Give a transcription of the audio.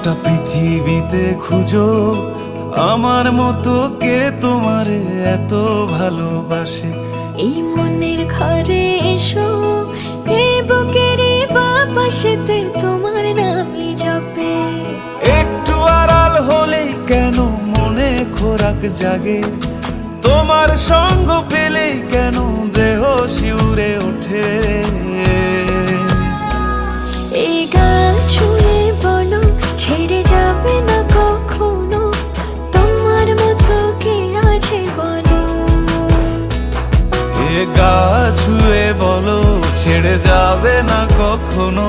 গোটা পৃথিবীতে খুঁজো আমার মতো কে তোমারে এত ভালোবাসে। এই মনের ঘরে এসো, এই বুকের বাপাশেতে তোমার নামই জপে। একটু আড়াল হলেই কেন মনে খোরাক জাগে, তোমার সঙ্গ পেলেই কেন দেহ শিউরে ওঠে। এই গান ছুঁয়ে বলো ছেড়ে যাবে না কখনো, তোমার মতো কে আছে বলো। এ গা ছুঁয়ে বলো ছেড়ে যাবে না কখনো।